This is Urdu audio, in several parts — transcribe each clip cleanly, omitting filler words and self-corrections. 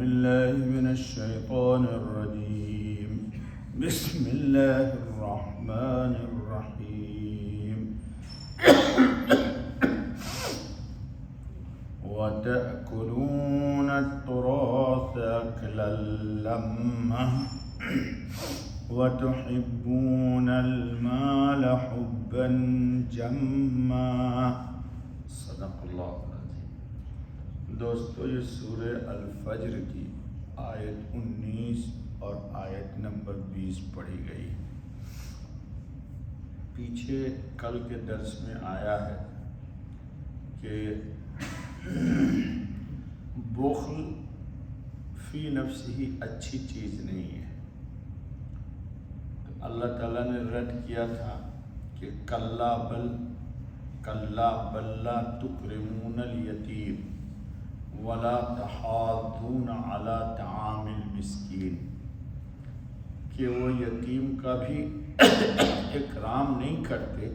بالله من الشيطان الرجيم. بسم الله الرحمن الرحيم. وتأكلون التراث أكلا لما وتحبون المال حبا جما. صدق اللہ العظیم. دوستو، یہ سورہ الفجر کی آیت 19 اور آیت نمبر 20 پڑھی گئی. پیچھے کل کے درس میں آیا ہے کہ بخل فی نفس ہی اچھی چیز نہیں ہے. اللہ تعالیٰ نے رد کیا تھا کہ کلا بل لا تکرمون الیتیم ولا تحاضون علی طعام المسکین، کہ وہ یتیم کا بھی اکرام نہیں کرتے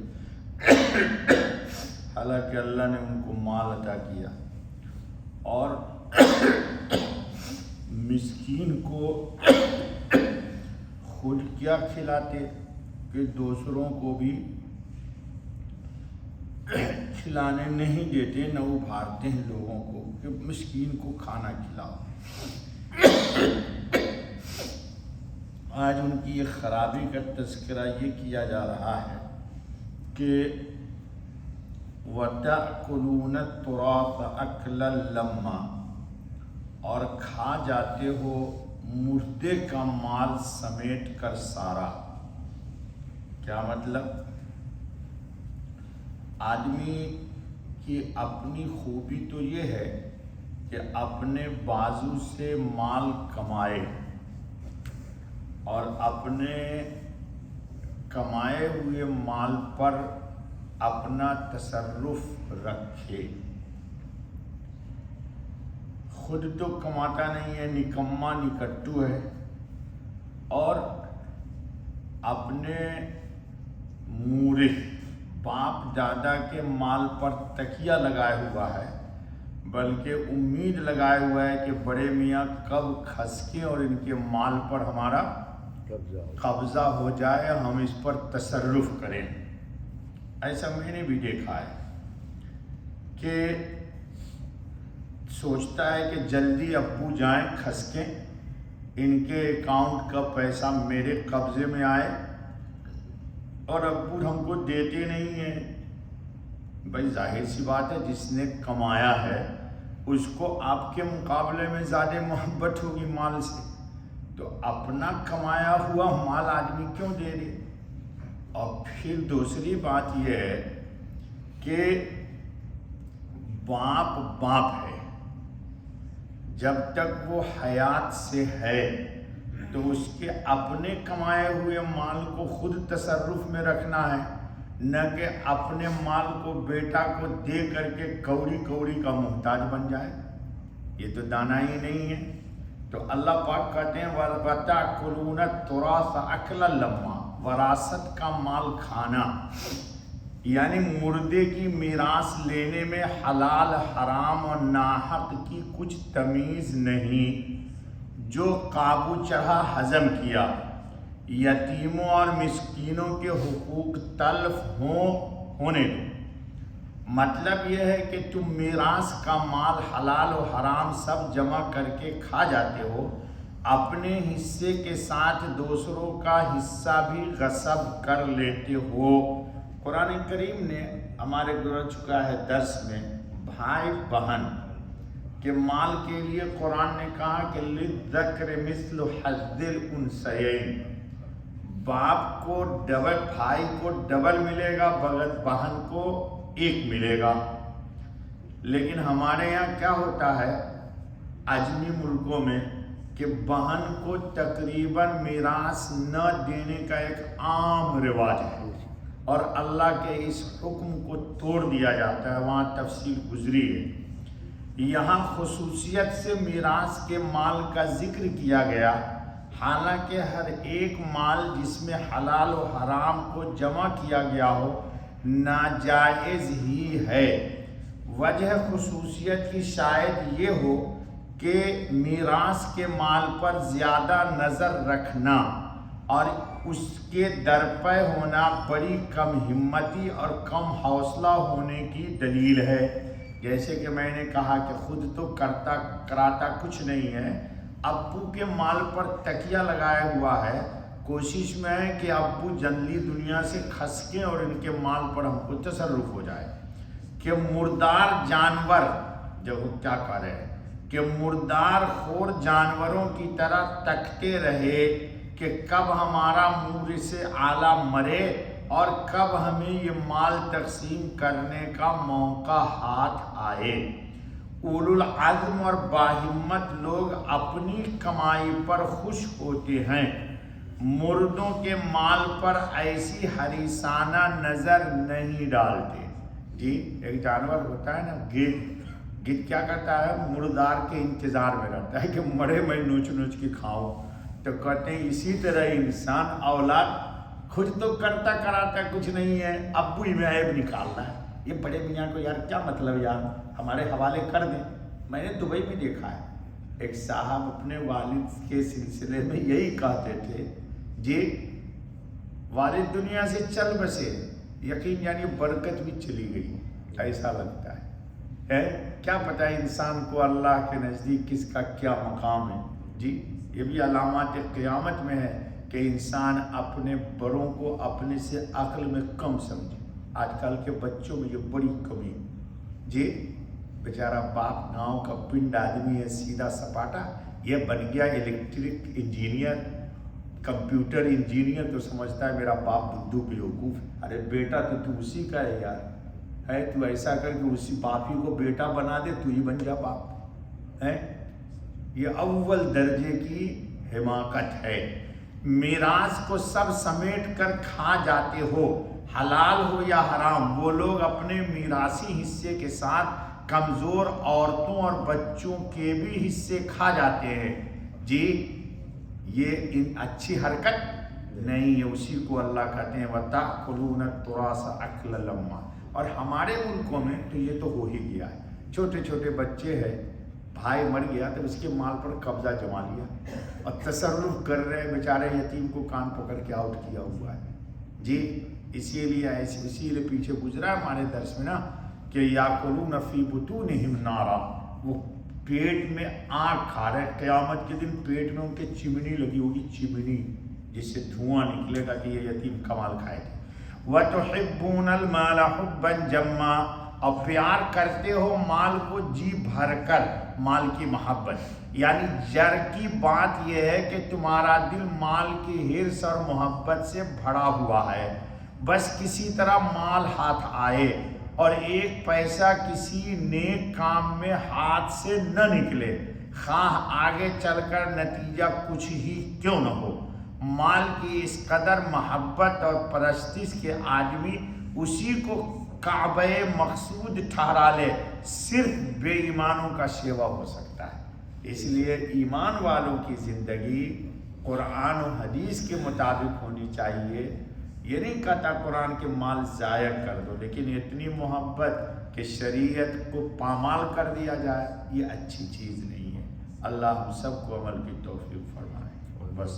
حالانکہ اللہ نے ان کو مال عطا کیا، اور مسکین کو خود کیا کھلاتے کہ دوسروں کو بھی کھلانے نہیں دیتے، نہ ابھارتے ہیں لوگوں کو کہ مسکین کو کھانا کھلاؤ. آج ان کی یہ خرابی کا تذکرہ یہ کیا جا رہا ہے کہ وَتَأْكُلُونَ التُّرَاثَ أَكْلًا لَمًّا، اور کھا جاتے ہو مردے کا مال سمیٹ کر سارا. کیا مطلب؟ آدمی کی اپنی خوبی تو یہ ہے کہ اپنے بازو سے مال کمائے اور اپنے کمائے ہوئے مال پر اپنا تصرف رکھے. خود تو کماتا نہیں ہے، نکما نکٹو ہے، اور اپنے مورث باپ دادا کے مال پر تکیہ لگائے ہوا ہے، بلکہ امید لگائے ہوا ہے کہ بڑے میاں کب کھسکیں اور ان کے مال پر ہمارا قبضہ ہو جائے، ہم اس پر تصرف کریں. ایسا میں نے بھی دیکھا ہے کہ سوچتا ہے کہ جلدی ابو جائیں کھسکیں، ان کے اکاؤنٹ کا پیسہ میرے قبضے میں آئے، اور ابو ہم کو دیتے نہیں ہیں. بھائی ظاہر سی بات ہے، جس نے کمایا ہے اس کو آپ کے مقابلے میں زیادہ محبت ہوگی مال سے، تو اپنا کمایا ہوا مال آدمی کیوں دے دے. اور پھر دوسری بات یہ ہے کہ باپ ہے، جب تک وہ حیات سے ہے تو اس کے اپنے کمائے ہوئے مال کو خود تصرف میں رکھنا ہے، نہ کہ اپنے مال کو بیٹا کو دے کر کے کوڑی کا محتاج بن جائے. یہ تو دانائی نہیں ہے. تو اللہ پاک کہتے ہیں وَتَأْكُلُونَ التُّرَاثَ أَكْلًا لَمًّا، وراثت کا مال کھانا، یعنی مردے کی میراث لینے میں حلال حرام اور ناحق کی کچھ تمیز نہیں. جو قابو چڑھا ہضم کیا. یتیموں اور مسکینوں کے حقوق تلف ہونے دو. مطلب یہ ہے کہ تم میراث کا مال حلال و حرام سب جمع کر کے کھا جاتے ہو، اپنے حصے کے ساتھ دوسروں کا حصہ بھی غصب کر لیتے ہو. قرآن کریم نے ہمارے گزر چکا ہے درس میں بھائی بہن کہ مال کے لیے قرآن نے کہا کہ للذکر مثل حظ الانثیین، باپ کو ڈبل، بھائی کو ڈبل ملے گا، بہن کو ایک ملے گا. لیکن ہمارے یہاں کیا ہوتا ہے اجمی ملکوں میں کہ بہن کو تقریباً میراث نہ دینے کا ایک عام رواج ہے، اور اللہ کے اس حکم کو توڑ دیا جاتا ہے. وہاں تفصیل گزری ہے. یہاں خصوصیت سے میراث کے مال کا ذکر کیا گیا، حالانکہ ہر ایک مال جس میں حلال و حرام کو جمع کیا گیا ہو ناجائز ہی ہے. وجہ خصوصیت کی شاید یہ ہو کہ میراث کے مال پر زیادہ نظر رکھنا اور اس کے درپے ہونا بڑی کم ہمتی اور کم حوصلہ ہونے کی دلیل ہے۔ جیسے کہ میں نے کہا کہ خود تو کراتا کچھ نہیں ہے، ابو کے مال پر تکیہ لگایا ہوا ہے، کوشش میں ہے کہ ابو جنگلی دنیا سے کھسکیں اور ان کے مال پر ہم کو تصرف ہو جائے۔ کہ مردار جانور جو کیا کر رہے ہیں کہ مردار خور جانوروں کی طرح تکتے رہے کہ کب ہمارا مور سے اعلیٰ مرے اور کب ہمیں یہ مال تقسیم کرنے کا موقع ہاتھ آئے۔ اولو العزم اور باہمت لوگ اپنی کمائی پر خوش ہوتے ہیں، مردوں کے مال پر ایسی حریصانہ نظر نہیں ڈالتے۔ جی ایک جانور ہوتا ہے نا گدھ کیا کرتا ہے؟ مردار کے انتظار میں رہتا ہے کہ مرے میں نوچ نوچ کے کھاؤں۔ تو کہتے ہیں اسی طرح انسان اولاد خود تو کرتا کراتا کچھ نہیں ہے، ابو ہی میں عیب نکالنا ہے۔ یہ بڑے میاں کو یار کیا مطلب یار، ہمارے حوالے کر دیں۔ میں نے دبئی میں دیکھا ہے ایک صاحب اپنے والد کے سلسلے میں یہی کہتے تھے، جی والد دنیا سے چل بسے، یقین یعنی برکت بھی چلی گئی، ایسا لگتا ہے۔ کیا پتہ انسان کو اللہ کے نزدیک کس کا کیا مقام ہے۔ جی یہ بھی علامات قیامت میں ہے کہ انسان اپنے بڑوں کو اپنے سے عقل میں کم سمجھے۔ آج کل کے بچوں میں یہ بڑی کمی، جی بیچارہ باپ گاؤں کا پنڈ آدمی ہے، سیدھا سپاٹا، یہ بن گیا الیکٹرک انجینئر، کمپیوٹر انجینئر، تو سمجھتا ہے میرا باپ بدھو بیوقوف ہے۔ ارے بیٹا تو اسی کا ہے یار، ہے تو ایسا کر کے اسی باپ ہی کو بیٹا بنا دے، تو ہی بن جا باپ ہے۔ یہ اول درجے کی حماقت ہے۔ میراث کو سب سمیٹ کر کھا جاتے ہو، حلال ہو یا حرام، وہ لوگ اپنے میراثی حصے کے ساتھ کمزور عورتوں اور بچوں کے بھی حصے کھا جاتے ہیں۔ جی یہ ان اچھی حرکت نہیں ہے، اسی کو اللہ کہتے ہیں وَتَأْكُلُونَ التُّرَاثَ أَكْلًا لَمًّا۔ اور ہمارے ملکوں میں تو یہ تو ہو ہی گیا ہے، چھوٹے چھوٹے بچے ہیں، بھائی مر گیا تو اس کے مال پر قبضہ جما لیا اور تصرف کر رہے، بیچارے یتیم کو کان پکڑ کے آؤٹ کیا ہوا ہے۔ جی اسی لیے پیچھے گزرا ہمارے درس میں نا کہ یاکلون فی بطونہم نارا، وہ پیٹ میں آگ کھا رہے، قیامت کے دن پیٹ میں ان کے چمنی لگی ہوگی، چمنی جس سے دھواں نکلے گا کہ یہ یتیم کمال کھائے گا۔ وَتُحِبُّونَ الْمَالَ حُبًّا جَمًّا، اور پیار کرتے ہو مال کو جی بھر کر، مال کی محبت، یعنی جر کی بات یہ ہے کہ تمہارا دل مال کی حرص اور محبت سے بھرا ہوا ہے، بس کسی طرح مال ہاتھ آئے اور ایک پیسہ کسی نیک کام میں ہاتھ سے نہ نکلے، خواہ آگے چل کر نتیجہ کچھ ہی کیوں نہ ہو۔ مال کی اس قدر محبت اور پرستش کے آدمی اسی کو کعبہ مقصود ٹھہرا لے، صرف بے ایمانوں کا سیوا ہو سکتا ہے۔ اس لیے ایمان والوں کی زندگی قرآن و حدیث کے مطابق ہونی چاہیے۔ یہ نہیں کہتا قرآن کے مال ضائع کر دو، لیکن اتنی محبت کہ شریعت کو پامال کر دیا جائے، یہ اچھی چیز نہیں ہے۔ اللہ ہم سب کو عمل کی توفیق فرمائے۔ بس